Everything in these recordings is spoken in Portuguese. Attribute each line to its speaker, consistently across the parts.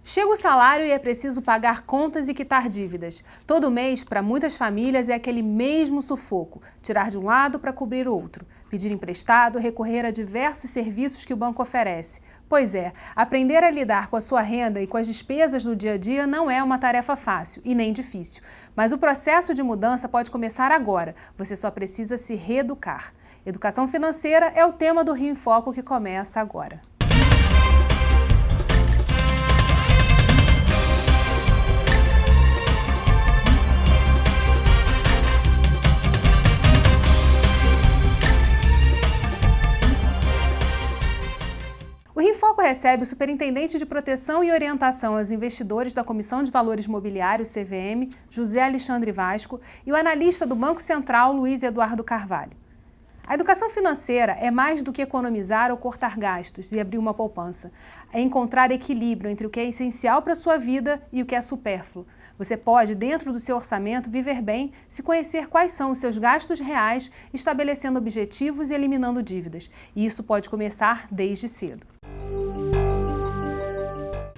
Speaker 1: Chega o salário e é preciso pagar contas e quitar dívidas. Todo mês, para muitas famílias, é aquele mesmo sufoco: tirar de um lado para cobrir outro, pedir emprestado, recorrer a diversos serviços que o banco oferece. Pois é, aprender a lidar com a sua renda e com as despesas do dia a dia não é uma tarefa fácil e nem difícil. Mas o processo de mudança pode começar agora. Você só precisa se reeducar. Educação financeira é o tema do Rio em Foco que começa agora. O Rio em Foco recebe o Superintendente de Proteção e Orientação aos Investidores da Comissão de Valores Mobiliários, CVM, José Alexandre Vasco, e o analista do Banco Central, Luiz Eduardo Carvalho. A educação financeira é mais do que economizar ou cortar gastos e abrir uma poupança. É encontrar equilíbrio entre o que é essencial para a sua vida e o que é supérfluo. Você pode, dentro do seu orçamento, viver bem se conhecer quais são os seus gastos reais, estabelecendo objetivos e eliminando dívidas. E isso pode começar desde cedo.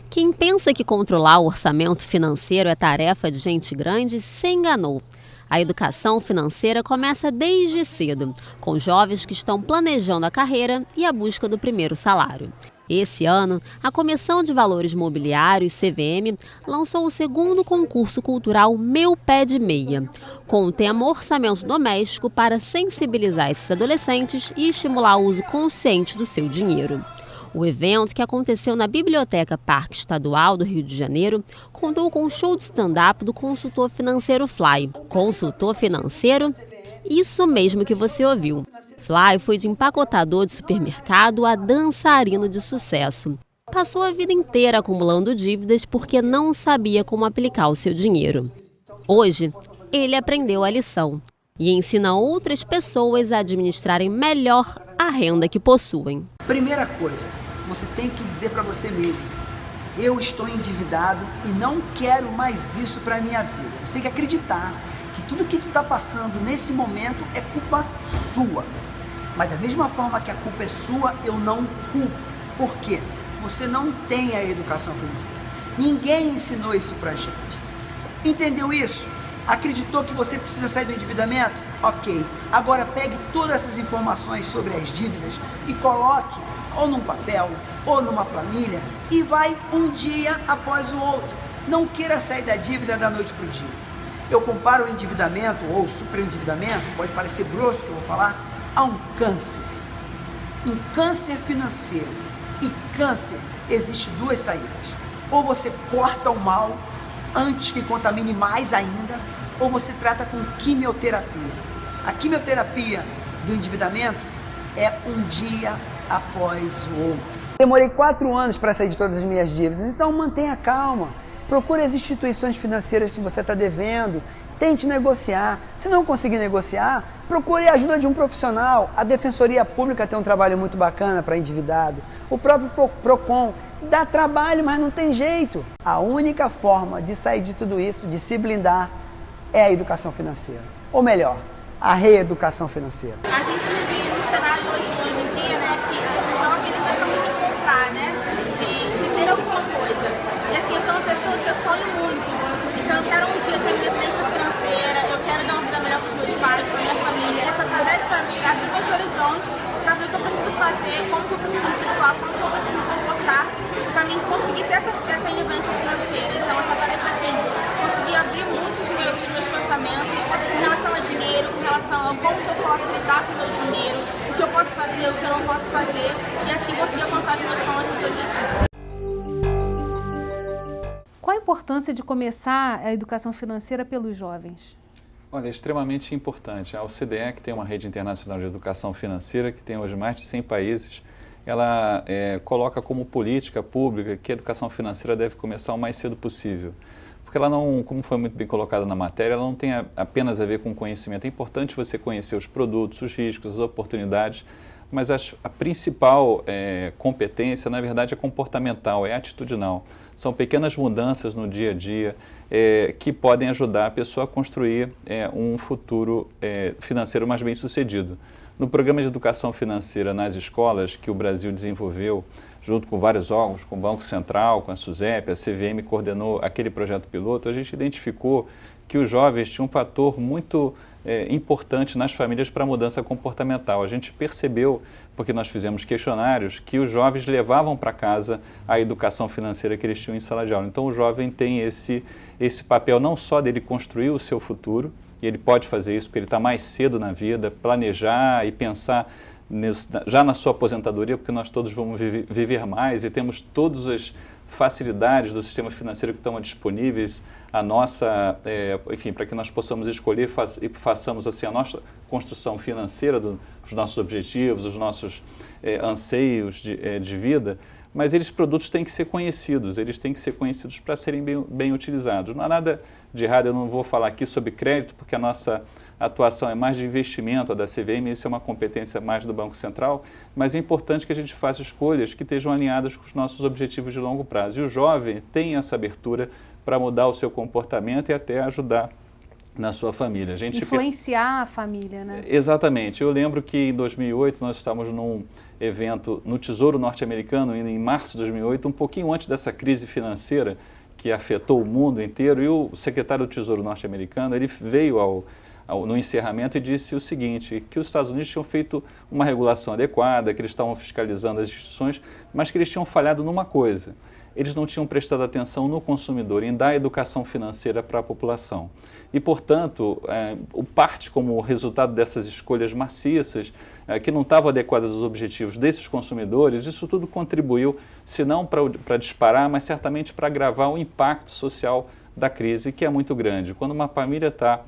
Speaker 2: Quem pensa que controlar o orçamento financeiro é tarefa de gente grande se enganou. A educação financeira começa desde cedo, com jovens que estão planejando a carreira e a busca do primeiro salário. Esse ano, a Comissão de Valores Mobiliários, CVM, lançou o segundo concurso cultural Meu Pé de Meia, com o tema Orçamento Doméstico para sensibilizar esses adolescentes e estimular o uso consciente do seu dinheiro. O evento, que aconteceu na Biblioteca Parque Estadual do Rio de Janeiro, contou com um show de stand-up do consultor financeiro Fly. Consultor financeiro? Isso mesmo que você ouviu. Fly foi de empacotador de supermercado a dançarino de sucesso. Passou a vida inteira acumulando dívidas porque não sabia como aplicar o seu dinheiro. Hoje, ele aprendeu a lição e ensina outras pessoas a administrarem melhor a renda que possuem.
Speaker 3: Primeira coisa, você tem que dizer para você mesmo: eu estou endividado e não quero mais isso para a minha vida. Você tem que acreditar que tudo que tu está passando nesse momento é culpa sua. Mas da mesma forma que a culpa é sua, eu não culpo. Por quê? Você não tem a educação financeira. Ninguém ensinou isso pra gente. Entendeu isso? Acreditou que você precisa sair do endividamento? Ok. Agora pegue todas essas informações sobre as dívidas e coloque ou num papel ou numa planilha e vai um dia após o outro. Não queira sair da dívida da noite para o dia. Eu comparo o endividamento ou superendividamento, pode parecer grosso que eu vou falar, a um câncer. Um câncer financeiro. E câncer, existe duas saídas. Ou você corta o mal antes que contamine mais ainda, ou você trata com quimioterapia. A quimioterapia do endividamento é um dia após o outro. Demorei 4 anos para sair de todas as minhas dívidas, então mantenha calma. Procure as instituições financeiras que você está devendo, tente negociar. Se não conseguir negociar, procure a ajuda de um profissional. A Defensoria Pública tem um trabalho muito bacana para endividado. O próprio Procon dá trabalho, mas não tem jeito. A única forma de sair de tudo isso, de se blindar, é a educação financeira. Ou melhor, a reeducação financeira.
Speaker 4: A gente vive no cenário hoje em dia, né, que o jovem pensa muito em comprar, né, de ter alguma coisa. E assim, eu sou uma pessoa que eu sonho muito. Então eu quero um dia ter independência financeira, eu quero dar uma vida melhor para os meus pais, para a minha família. Essa palestra abre meus horizontes para ver o que eu preciso fazer, como que eu preciso me situar, como que eu preciso me comportar, para mim conseguir ter essa independência financeira. Então essa palestra, assim, consegui abrir muitos meus pensamentos com relação a dinheiro, com relação a como que eu posso lidar com o meu dinheiro, o que eu posso fazer, o que eu não posso fazer, e assim conseguir alcançar os meus sonhos, os meus objetivos.
Speaker 1: Qual a importância de começar a educação financeira pelos jovens?
Speaker 5: Olha, é extremamente importante. A OCDE, que tem uma rede internacional de educação financeira, que tem hoje mais de 100 países, ela coloca como política pública que a educação financeira deve começar o mais cedo possível. Porque ela não, como foi muito bem colocada na matéria, ela não tem apenas a ver com conhecimento. É importante você conhecer os produtos, os riscos, as oportunidades, mas a principal competência, na verdade, é comportamental, é atitudinal. São pequenas mudanças no dia a dia que podem ajudar a pessoa a construir um futuro financeiro mais bem sucedido. No programa de educação financeira nas escolas que o Brasil desenvolveu, junto com vários órgãos, com o Banco Central, com a SUSEP, a CVM coordenou aquele projeto piloto, a gente identificou que os jovens tinham um fator muito importante nas famílias para a mudança comportamental. A gente percebeu, porque nós fizemos questionários, que os jovens levavam para casa a educação financeira que eles tinham em sala de aula. Então o jovem tem esse papel não só dele construir o seu futuro, e ele pode fazer isso porque ele está mais cedo na vida, planejar e pensar já na sua aposentadoria, porque nós todos vamos viver mais e temos todas as facilidades do sistema financeiro que estão disponíveis a nossa, enfim, para que nós possamos escolher e façamos assim a nossa construção financeira dos nossos objetivos, os nossos anseios de vida, mas produtos têm que ser conhecidos, eles têm que ser conhecidos para serem bem utilizados. Não há nada de errado, eu não vou falar aqui sobre crédito, porque a nossa atuação é mais de investimento, a da CVM, isso é uma competência mais do Banco Central, mas é importante que a gente faça escolhas que estejam alinhadas com os nossos objetivos de longo prazo. E o jovem tem essa abertura para mudar o seu comportamento e até ajudar na sua família. A gente
Speaker 1: influenciar a família, né?
Speaker 5: Exatamente. Eu lembro que em 2008 nós estávamos num evento no Tesouro Norte-Americano, em março de 2008, um pouquinho antes dessa crise financeira que afetou o mundo inteiro, e o secretário do Tesouro Norte-Americano, ele veio no encerramento e disse o seguinte, que os Estados Unidos tinham feito uma regulação adequada, que eles estavam fiscalizando as instituições, mas que eles tinham falhado numa coisa. Eles não tinham prestado atenção no consumidor, em dar educação financeira para a população. E, portanto, parte como resultado dessas escolhas maciças, que não estavam adequadas aos objetivos desses consumidores, isso tudo contribuiu, se não para disparar, mas certamente para agravar o impacto social da crise, que é muito grande. Quando uma família está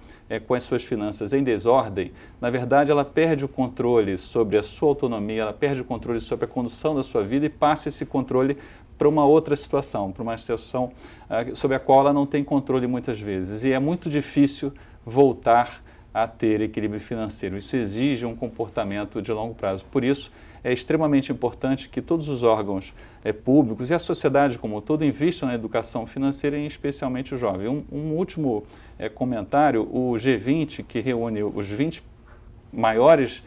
Speaker 5: com as suas finanças em desordem, na verdade ela perde o controle sobre a sua autonomia, ela perde o controle sobre a condução da sua vida e passa esse controle para uma outra situação, para uma situação sobre a qual ela não tem controle muitas vezes. E é muito difícil voltar a ter equilíbrio financeiro. Isso exige um comportamento de longo prazo. Por isso, é extremamente importante que todos os órgãos públicos e a sociedade como um todo investam na educação financeira, e especialmente o jovem. Um último comentário, o G20, que reúne os 20 maiores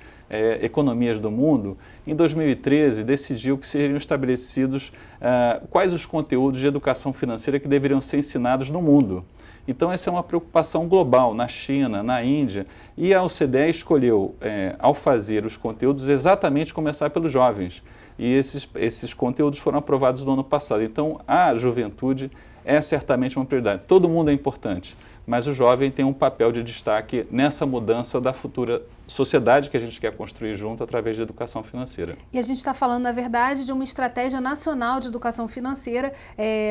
Speaker 5: economias do mundo, em 2013 decidiu que seriam estabelecidos quais os conteúdos de educação financeira que deveriam ser ensinados no mundo. Então essa é uma preocupação global na China, na Índia, e a OCDE escolheu, ao fazer os conteúdos, exatamente começar pelos jovens. E esses conteúdos foram aprovados no ano passado. Então a juventude é certamente uma prioridade. Todo mundo é importante, mas o jovem tem um papel de destaque nessa mudança da futura sociedade que a gente quer construir junto através de educação financeira.
Speaker 1: E a gente está falando, na verdade, de uma estratégia nacional de educação financeira,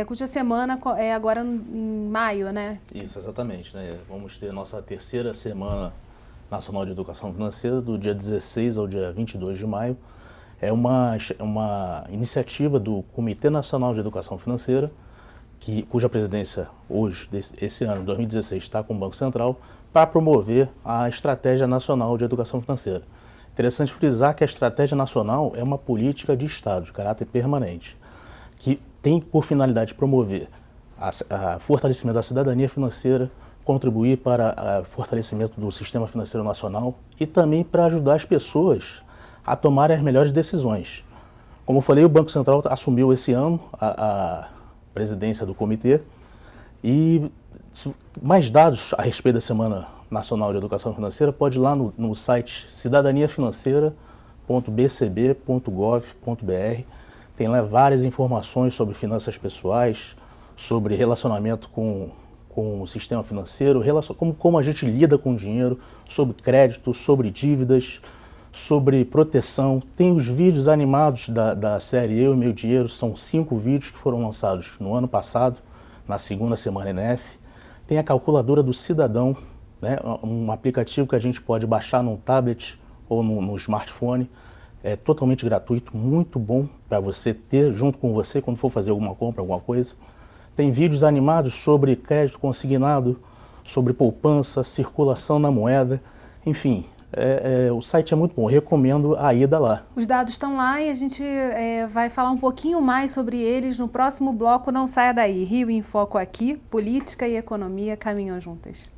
Speaker 1: cuja semana é agora em maio, né?
Speaker 6: Isso, exatamente, né? Vamos ter nossa terceira semana nacional de educação financeira, do dia 16 ao dia 22 de maio. É uma iniciativa do Comitê Nacional de Educação Financeira, cuja presidência hoje, esse ano, 2016, está com o Banco Central, para promover a Estratégia Nacional de Educação Financeira. Interessante frisar que a Estratégia Nacional é uma política de Estado, de caráter permanente, que tem por finalidade promover o fortalecimento da cidadania financeira, contribuir para o fortalecimento do sistema financeiro nacional e também para ajudar as pessoas a tomarem as melhores decisões. Como eu falei, o Banco Central assumiu esse ano a presidência do comitê, e mais dados a respeito da Semana Nacional de Educação Financeira pode ir lá no site cidadaniafinanceira.bcb.gov.br. Tem lá várias informações sobre finanças pessoais, sobre relacionamento com o sistema financeiro, como a gente lida com o dinheiro, sobre crédito, sobre dívidas, sobre proteção. Tem os vídeos animados da série Eu e Meu Dinheiro, são 5 vídeos que foram lançados no ano passado, na segunda semana ENEF. Tem a calculadora do cidadão, né, um aplicativo que a gente pode baixar num tablet ou no smartphone. É totalmente gratuito, muito bom para você ter junto com você quando for fazer alguma compra, alguma coisa. Tem vídeos animados sobre crédito consignado, sobre poupança, circulação na moeda, enfim. O site é muito bom, recomendo a ida lá.
Speaker 1: Os dados estão lá e a gente vai falar um pouquinho mais sobre eles no próximo bloco. Não saia daí. Rio em Foco aqui, política e economia caminham juntas.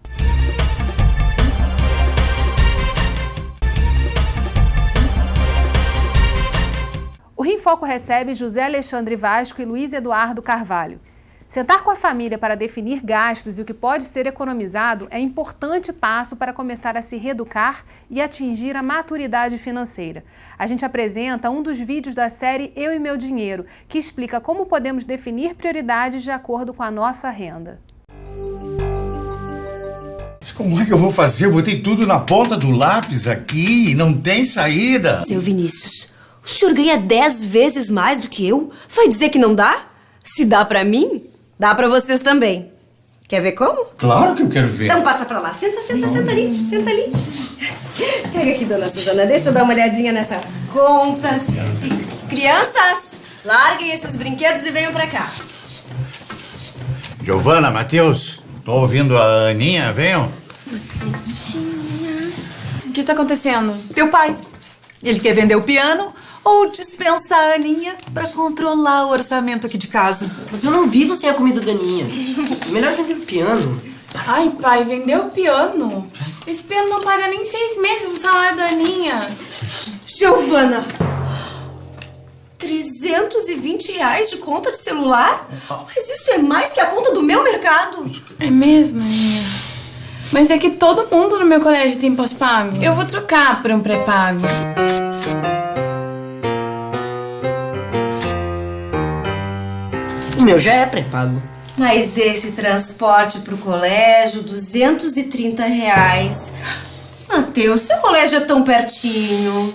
Speaker 1: O O Rio em Foco recebe José Alexandre Vasco e Luiz Eduardo Carvalho. Sentar com a família para definir gastos e o que pode ser economizado é importante passo para começar a se reeducar e atingir a maturidade financeira. A gente apresenta um dos vídeos da série Eu e Meu Dinheiro, que explica como podemos definir prioridades de acordo com a nossa renda.
Speaker 7: Como é que eu vou fazer? Eu botei tudo na ponta do lápis aqui e não tem saída.
Speaker 8: Seu Vinícius, o senhor ganha 10 vezes mais do que eu? Vai dizer que não dá? Se dá pra mim, dá pra vocês também. Quer ver como?
Speaker 7: Claro que eu quero ver.
Speaker 8: Então passa pra lá. Senta ali, senta ali. Pega aqui, dona Suzana, deixa eu dar uma olhadinha nessas contas. E, crianças, larguem esses brinquedos e venham pra cá.
Speaker 7: Giovana, Matheus, tô ouvindo a Aninha, venham.
Speaker 9: O que tá acontecendo?
Speaker 10: Teu pai. Ele quer vender o piano ou dispensar a Aninha pra controlar o orçamento aqui de casa.
Speaker 11: Mas eu não vivo sem a comida da Aninha. Melhor vender o piano.
Speaker 9: Ai, pai, vendeu o piano? Esse piano não paga nem 6 meses do salário da Aninha.
Speaker 8: Giovana, R$320 de conta de celular? Mas isso é mais que a conta do meu mercado.
Speaker 9: É mesmo, Aninha? Mas é que todo mundo no meu colégio tem pós-pago. Eu vou trocar por um pré-pago.
Speaker 11: O meu já é pré-pago.
Speaker 8: Mas esse transporte pro colégio, R$230. Matheus, seu colégio é tão pertinho.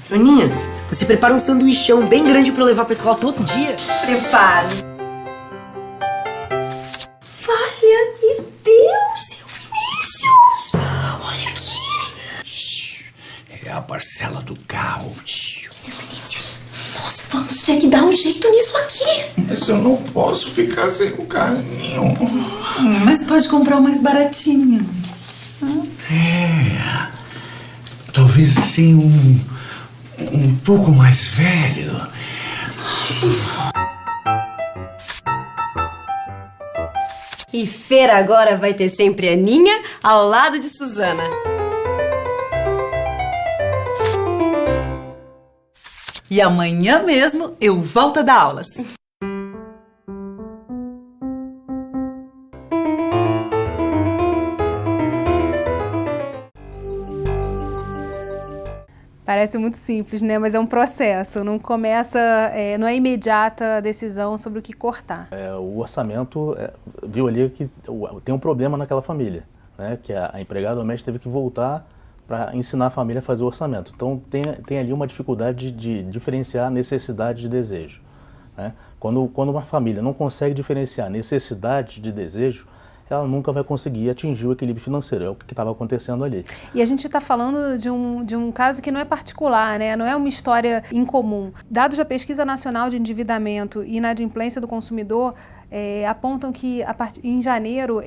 Speaker 11: Aninha, você prepara um sanduichão bem grande pra eu levar pra escola todo dia?
Speaker 8: Preparo. Valha-me Deus, seu Vinícius! Olha aqui!
Speaker 7: É a parcela do carro.
Speaker 8: Seu Vinícius, nós vamos ter que dar um jeito nisso aqui.
Speaker 7: Mas eu não posso ficar sem o carrinho.
Speaker 10: Mas pode comprar o mais baratinho.
Speaker 7: Talvez assim um pouco mais velho.
Speaker 8: E feira agora vai ter sempre Aninha ao lado de Suzana.
Speaker 10: E amanhã mesmo eu volto a dar aulas.
Speaker 1: Parece muito simples, né? Mas é um processo, não começa, não é imediata a decisão sobre o que cortar.
Speaker 6: O orçamento viu ali que tem um problema naquela família, né? Que a empregada doméstica teve que voltar para ensinar a família a fazer o orçamento. Então tem ali uma dificuldade de diferenciar necessidade de desejo, né? Quando uma família não consegue diferenciar necessidade de desejo, ela nunca vai conseguir atingir o equilíbrio financeiro, é o que estava acontecendo ali.
Speaker 1: E a gente está falando de um caso que não é particular, né? Não é uma história incomum. Dados da Pesquisa Nacional de Endividamento e Inadimplência do Consumidor apontam que em janeiro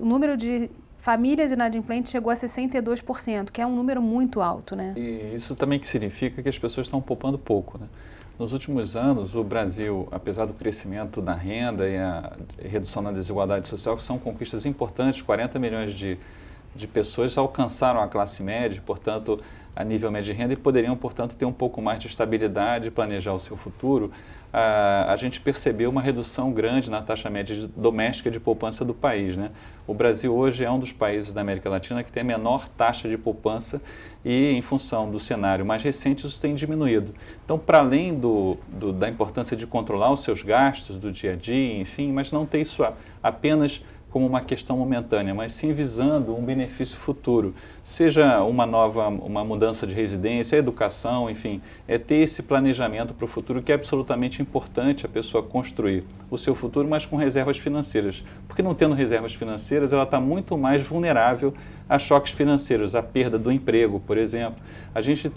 Speaker 1: o número de famílias inadimplentes chegou a 62%, que é um número muito alto, né?
Speaker 5: E isso também que significa que as pessoas estão poupando pouco, né? Nos últimos anos, o Brasil, apesar do crescimento da renda e a redução da desigualdade social, que são conquistas importantes, 40 milhões de pessoas alcançaram a classe média, portanto, a nível médio de renda, e poderiam, portanto, ter um pouco mais de estabilidade e planejar o seu futuro. A gente percebeu uma redução grande na taxa média doméstica de poupança do país, né? O Brasil hoje é um dos países da América Latina que tem a menor taxa de poupança e, em função do cenário mais recente, isso tem diminuído. Então, para além da importância de controlar os seus gastos do dia a dia, enfim, mas não ter isso apenas como uma questão momentânea, mas sim visando um benefício futuro, seja uma mudança de residência, educação, enfim, ter esse planejamento para o futuro que é absolutamente importante a pessoa construir o seu futuro, mas com reservas financeiras, porque não tendo reservas financeiras, ela está muito mais vulnerável a choques financeiros, a perda do emprego, por exemplo. A gente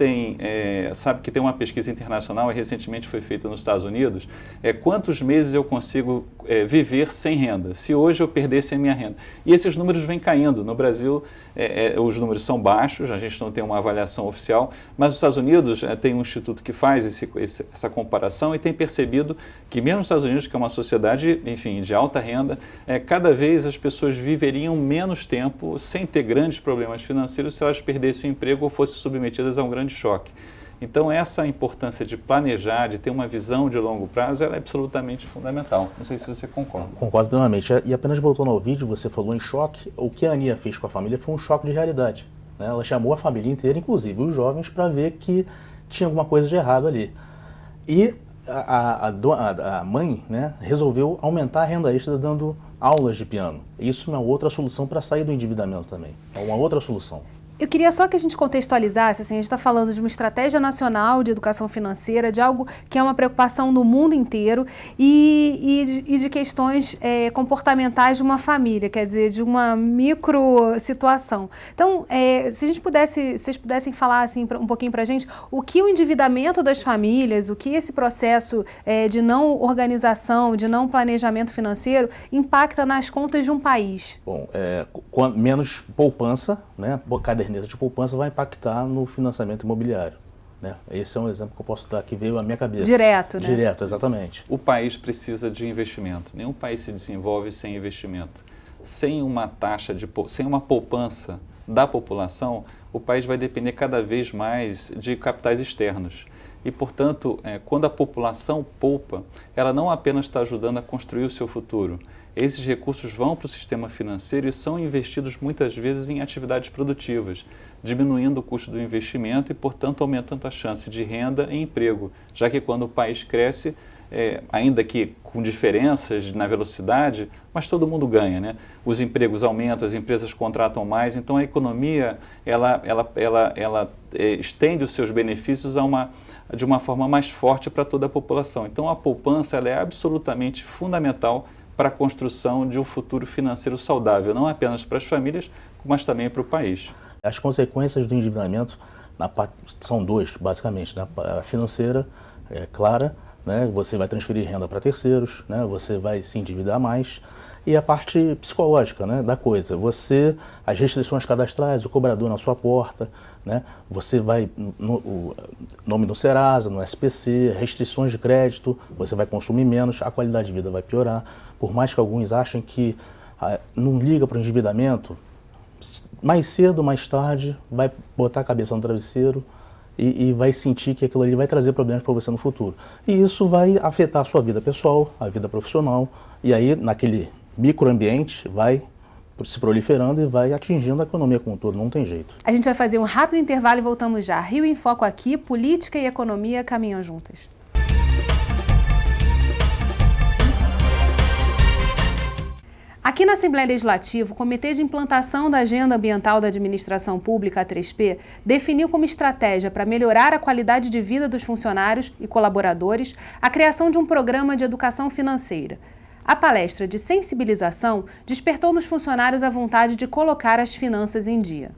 Speaker 5: sabe que tem uma pesquisa internacional, e recentemente foi feita nos Estados Unidos, quantos meses eu consigo viver sem renda, se hoje eu perdesse a minha renda. E esses números vêm caindo. No Brasil, os números são baixos, a gente não tem uma avaliação oficial, mas nos Estados Unidos tem um instituto que faz essa comparação e tem percebido que mesmo nos Estados Unidos, que é uma sociedade, enfim, de alta renda, cada vez as pessoas viveriam menos tempo sem ter grandes problemas financeiros se elas perdessem o emprego ou fossem submetidas a um grande choque. Então, essa importância de planejar, de ter uma visão de longo prazo, ela é absolutamente fundamental. Não sei se você concorda.
Speaker 6: Concordo plenamente. E apenas voltando ao vídeo, você falou em choque. O que a Aninha fez com a família foi um choque de realidade, né? Ela chamou a família inteira, inclusive os jovens, para ver que tinha alguma coisa de errado ali. E a mãe, né, resolveu aumentar a renda extra dando aulas de piano. Isso é uma outra solução para sair do endividamento também. É uma outra solução.
Speaker 1: Eu queria só que a gente contextualizasse, assim, a gente está falando de uma estratégia nacional de educação financeira, de algo que é uma preocupação no mundo inteiro e de questões comportamentais de uma família, quer dizer, de uma micro situação. Então, se vocês pudessem falar assim, um pouquinho para a gente, o que o endividamento das famílias, o que esse processo de não organização, de não planejamento financeiro impacta nas contas de um país?
Speaker 6: Bom, menos poupança, né, caderneta de poupança vai impactar no financiamento imobiliário, né? Esse é um exemplo que eu posso dar que veio à minha cabeça.
Speaker 1: Direto, né?
Speaker 6: Direto, exatamente.
Speaker 5: O país precisa de investimento. Nenhum país se desenvolve sem investimento. Sem uma sem uma poupança da população, o país vai depender cada vez mais de capitais externos. E, portanto, quando a população poupa, ela não apenas está ajudando a construir o seu futuro. Esses recursos vão para o sistema financeiro e são investidos muitas vezes em atividades produtivas, diminuindo o custo do investimento e, portanto, aumentando a chance de renda e emprego, já que quando o país cresce, ainda que com diferenças na velocidade, mas todo mundo ganha, né? Os empregos aumentam, as empresas contratam mais, então a economia ela estende os seus benefícios de uma forma mais forte para toda a população. Então a poupança ela é absolutamente fundamental para a construção de um futuro financeiro saudável, não apenas para as famílias, mas também para o país.
Speaker 6: As consequências do endividamento são duas, basicamente, né? A financeira, clara, né? Você vai transferir renda para terceiros, né? Você vai se endividar mais. E a parte psicológica, né, da coisa, as restrições cadastrais, o cobrador na sua porta, né, você vai, nome no Serasa, no SPC, restrições de crédito, você vai consumir menos, a qualidade de vida vai piorar. Por mais que alguns achem que não liga para o endividamento, mais cedo ou mais tarde vai botar a cabeça no travesseiro e vai sentir que aquilo ali vai trazer problemas para você no futuro. E isso vai afetar a sua vida pessoal, a vida profissional, e aí naquele microambiente vai se proliferando e vai atingindo a economia como um todo, não tem jeito.
Speaker 1: A gente vai fazer um rápido intervalo e voltamos já. Rio em Foco aqui, política e economia caminham juntas. Aqui na Assembleia Legislativa, o Comitê de Implantação da Agenda Ambiental da Administração Pública, a 3P, definiu como estratégia para melhorar a qualidade de vida dos funcionários e colaboradores a criação de um programa de educação financeira. A palestra de sensibilização despertou nos funcionários a vontade de colocar as finanças em dia.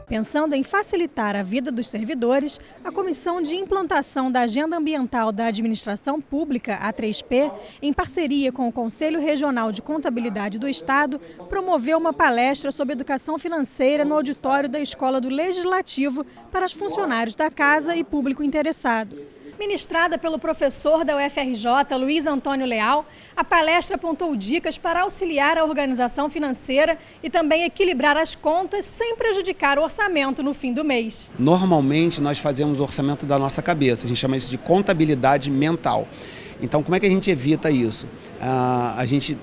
Speaker 12: Pensando em facilitar a vida dos servidores, a Comissão de Implantação da Agenda Ambiental da Administração Pública, a 3P, em parceria com o Conselho Regional de Contabilidade do Estado, promoveu uma palestra sobre educação financeira no auditório da Escola do Legislativo para os funcionários da Casa e público interessado. Ministrada pelo professor da UFRJ, Luiz Antônio Leal, a palestra apontou dicas para auxiliar a organização financeira e também equilibrar as contas sem prejudicar o orçamento no fim do mês.
Speaker 13: Normalmente nós fazemos o orçamento da nossa cabeça, a gente chama isso de contabilidade mental. Então como é que a gente evita isso? A gente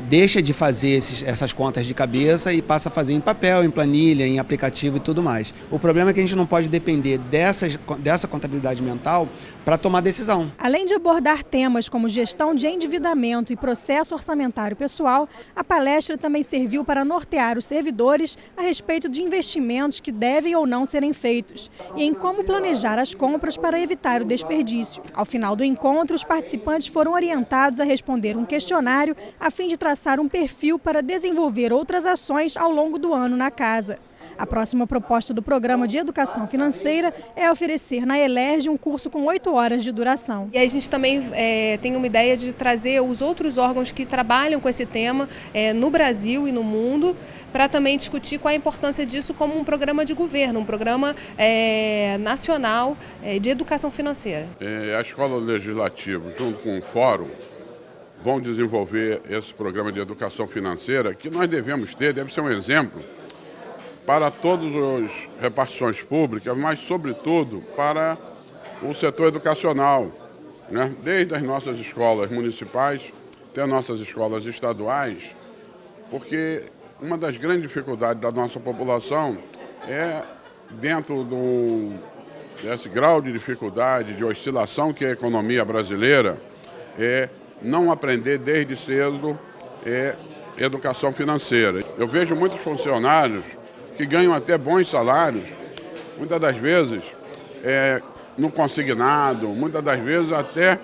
Speaker 13: deixa de fazer essas contas de cabeça e passa a fazer em papel, em planilha, em aplicativo e tudo mais. O problema é que a gente não pode depender dessa contabilidade mental para tomar decisão.
Speaker 12: Além de abordar temas como gestão de endividamento e processo orçamentário pessoal, a palestra também serviu para nortear os servidores a respeito de investimentos que devem ou não serem feitos e em como planejar as compras para evitar o desperdício. Ao final do encontro, os participantes foram orientados a responder um questionário a fim de traçar um perfil para desenvolver outras ações ao longo do ano na casa. A próxima proposta do Programa de Educação Financeira é oferecer na ELERJ um curso com 8 horas de duração.
Speaker 1: E aí a gente também tem uma ideia de trazer os outros órgãos que trabalham com esse tema no Brasil e no mundo, para também discutir qual a importância disso como um programa de governo, um programa nacional de educação financeira.
Speaker 14: A Escola Legislativa, junto com o Fórum, vão desenvolver esse programa de educação financeira que nós devemos ter, deve ser um exemplo para todas as repartições públicas, mas, sobretudo, para o setor educacional, né? Desde as nossas escolas municipais até as nossas escolas estaduais, porque uma das grandes dificuldades da nossa população é, dentro desse grau de dificuldade, de oscilação que é a economia brasileira, é não aprender desde cedo educação financeira. Eu vejo muitos funcionários que ganham até bons salários, muitas das vezes no consignado, muitas das vezes até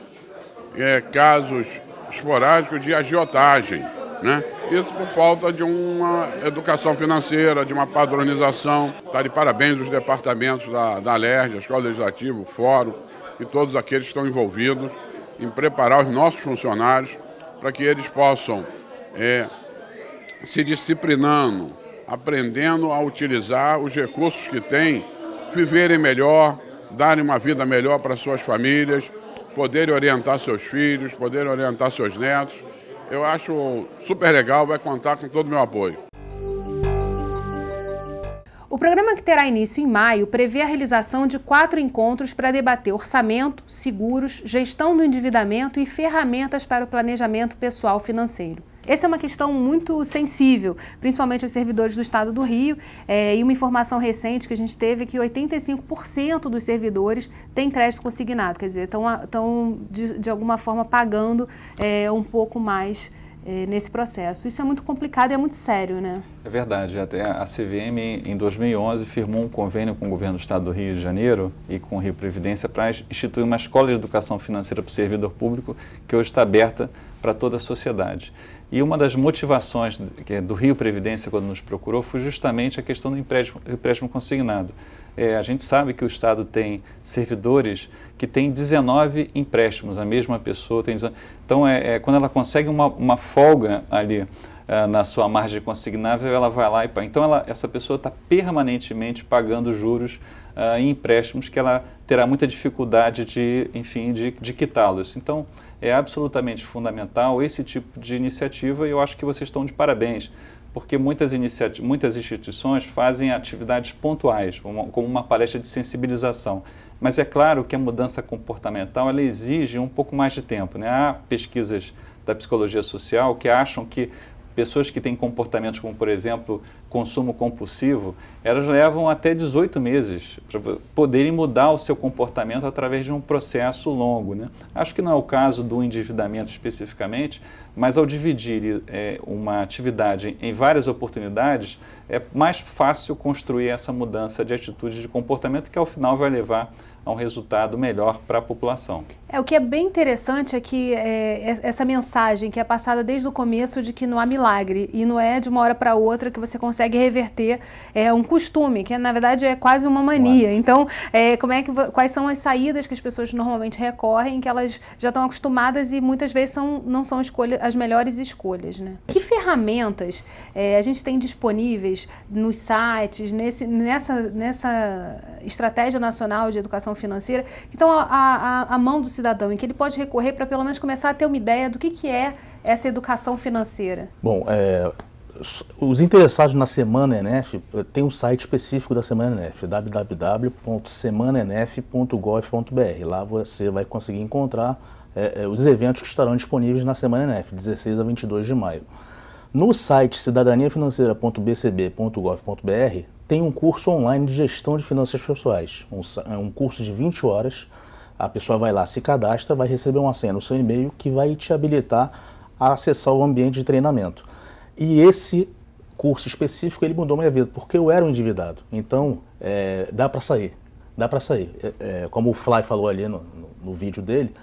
Speaker 14: casos esporádicos de agiotagem, né? Isso por falta de uma educação financeira, de uma padronização. Está de parabéns os departamentos da Alerj, a Escola Legislativa, o Fórum e todos aqueles que estão envolvidos em preparar os nossos funcionários para que eles possam se disciplinando, aprendendo a utilizar os recursos que têm, viverem melhor, darem uma vida melhor para suas famílias, poderem orientar seus filhos, poderem orientar seus netos. Eu acho super legal, vai contar com todo o meu apoio.
Speaker 1: O programa, que terá início em maio, prevê a realização de 4 encontros para debater orçamento, seguros, gestão do endividamento e ferramentas para o planejamento pessoal financeiro. Essa é uma questão muito sensível, principalmente aos servidores do Estado do Rio, e uma informação recente que a gente teve é que 85% dos servidores têm crédito consignado, quer dizer, estão de alguma forma pagando um pouco mais nesse processo. Isso é muito complicado e é muito sério, né?
Speaker 5: É verdade. Até a CVM, em 2011, firmou um convênio com o governo do Estado do Rio de Janeiro e com o Rio Previdência para instituir uma escola de educação financeira para o servidor público que hoje está aberta para toda a sociedade. E uma das motivações do Rio Previdência, quando nos procurou, foi justamente a questão do empréstimo consignado. A gente sabe que o Estado tem servidores que têm 19 empréstimos, a mesma pessoa tem 19. Então, quando ela consegue uma folga ali na sua margem consignável, ela vai lá e paga. Então, essa pessoa está permanentemente pagando juros em empréstimos que ela terá muita dificuldade de quitá-los. Então, é absolutamente fundamental esse tipo de iniciativa e eu acho que vocês estão de parabéns, porque muitas instituições fazem atividades pontuais, como uma palestra de sensibilização. Mas é claro que a mudança comportamental ela exige um pouco mais de tempo, né? Há pesquisas da psicologia social que acham que pessoas que têm comportamentos como, por exemplo, consumo compulsivo, elas levam até 18 meses para poderem mudar o seu comportamento através de um processo longo, né? Acho que não é o caso do endividamento especificamente, mas ao dividir uma atividade em várias oportunidades, é mais fácil construir essa mudança de atitude de comportamento que ao final vai levar a um resultado melhor para a população.
Speaker 1: O que é bem interessante é que essa mensagem que é passada desde o começo de que não há milagre e não é de uma hora para outra que você consegue reverter um costume, que na verdade é quase uma mania. Então, quais são as saídas que as pessoas normalmente recorrem, que elas já estão acostumadas e muitas vezes não são as melhores escolhas, né? Que ferramentas a gente tem disponíveis nos sites, nessa Estratégia Nacional de Educação Financeira, que estão à mão do cidadão, em que ele pode recorrer para pelo menos começar a ter uma ideia do que é essa educação financeira? Bom,
Speaker 6: os interessados na Semana ENEF, tem um site específico da Semana ENEF, www.semananef.gov.br. Lá você vai conseguir encontrar os eventos que estarão disponíveis na Semana ENEF, 16 a 22 de maio. No site cidadaniafinanceira.bcb.gov.br tem um curso online de gestão de finanças pessoais, um curso de 20 horas. A pessoa vai lá, se cadastra, vai receber uma senha no seu e-mail que vai te habilitar a acessar o ambiente de treinamento. E esse curso específico, ele mudou minha vida, porque eu era um endividado. Então, dá para sair, como o Fly falou ali no vídeo dele,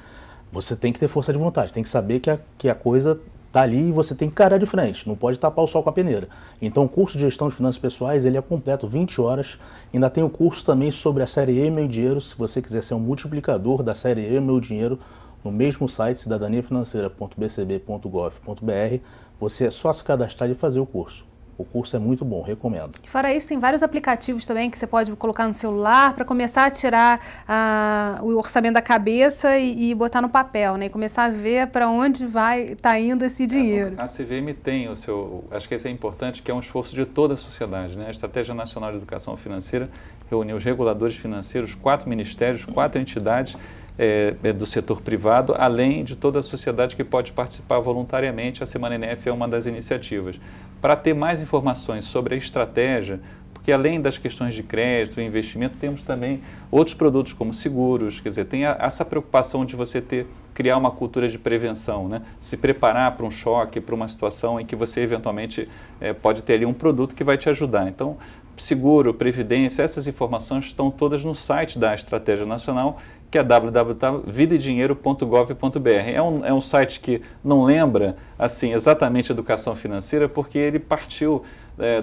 Speaker 6: você tem que ter força de vontade, tem que saber que a coisa está ali e você tem que encarar de frente, não pode tapar o sol com a peneira. Então o curso de gestão de finanças pessoais, ele é completo, 20 horas. Ainda tem o curso também sobre a série E Meu Dinheiro, se você quiser ser um multiplicador da série E Meu Dinheiro, no mesmo site, cidadaniafinanceira.bcb.gov.br, você é só se cadastrar e fazer o curso. O curso é muito bom, recomendo.
Speaker 1: Fora isso, tem vários aplicativos também que você pode colocar no celular para começar a tirar o orçamento da cabeça e botar no papel, né? E começar a ver para onde está indo esse dinheiro.
Speaker 5: A CVM tem o seu, acho que isso é importante, que é um esforço de toda a sociedade, né? A Estratégia Nacional de Educação Financeira reuniu os reguladores financeiros, 4 ministérios, 4 entidades do setor privado, além de toda a sociedade que pode participar voluntariamente. A Semana NF é uma das iniciativas. Para ter mais informações sobre a estratégia, porque além das questões de crédito e investimento, temos também outros produtos como seguros, quer dizer, tem essa preocupação de você criar uma cultura de prevenção, né? Se preparar para um choque, para uma situação em que você eventualmente pode ter ali um produto que vai te ajudar. Então, seguro, previdência, essas informações estão todas no site da Estratégia Nacional, que é www.vidaedinheiro.gov.br. É um site que não lembra assim exatamente educação financeira, porque ele partiu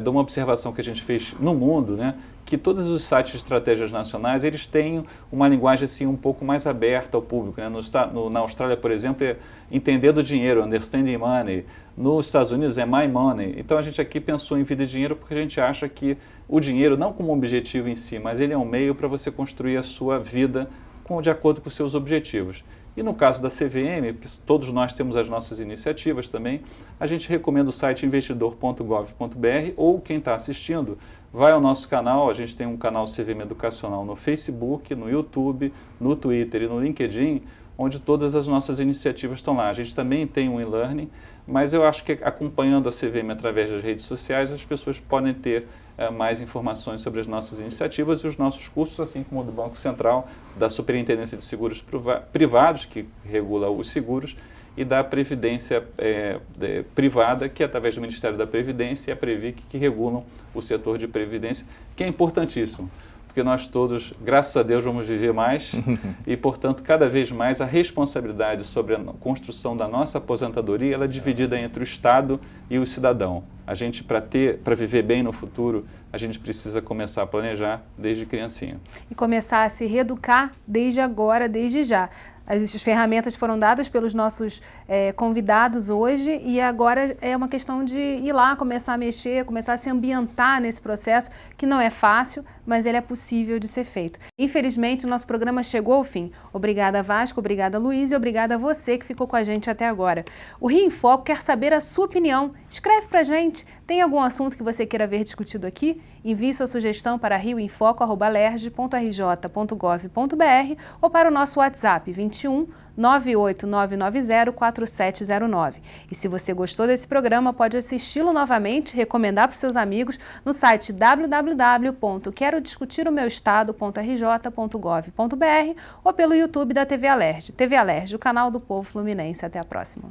Speaker 5: de uma observação que a gente fez no mundo, né, que todos os sites de estratégias nacionais, eles têm uma linguagem assim um pouco mais aberta ao público, né? Na Austrália, por exemplo, é entender do dinheiro, understanding money. Nos Estados Unidos é my money. Então a gente aqui pensou em vida e dinheiro porque a gente acha que o dinheiro, não como objetivo em si, mas ele é um meio para você construir a sua vida de acordo com os seus objetivos. E no caso da CVM, porque todos nós temos as nossas iniciativas também, a gente recomenda o site investidor.gov.br, ou quem está assistindo, vai ao nosso canal. A gente tem um canal CVM Educacional no Facebook, no YouTube, no Twitter e no LinkedIn, onde todas as nossas iniciativas estão lá. A gente também tem um e-learning, mas eu acho que acompanhando a CVM através das redes sociais, as pessoas podem ter mais informações sobre as nossas iniciativas e os nossos cursos, assim como o do Banco Central, da Superintendência de Seguros Privados, que regula os seguros, e da Previdência Privada, que é através do Ministério da Previdência e a Previc, que regulam o setor de previdência, que é importantíssimo, porque nós todos, graças a Deus, vamos viver mais e, portanto, cada vez mais a responsabilidade sobre a construção da nossa aposentadoria ela é dividida entre o Estado e o cidadão. A gente, para viver bem no futuro, a gente precisa começar a planejar desde criancinha.
Speaker 1: E começar a se reeducar desde agora, desde já. As ferramentas foram dadas pelos nossos convidados hoje e agora é uma questão de ir lá, começar a mexer, começar a se ambientar nesse processo, que não é fácil, mas ele é possível de ser feito. Infelizmente, o nosso programa chegou ao fim. Obrigada, Vasco, obrigada, Luiz, e obrigada a você que ficou com a gente até agora. O Rio em Foco quer saber a sua opinião. Escreve pra gente. Tem algum assunto que você queira ver discutido aqui? Envie sua sugestão para rioemfoco@lerj.rj.gov.br ou para o nosso WhatsApp 21 98990 4709. E se você gostou desse programa, pode assisti-lo novamente, recomendar para os seus amigos no site www.querodiscutiromeuestado.rj.gov.br ou pelo YouTube da TV Alerj. TV Alerj, o canal do povo fluminense. Até a próxima.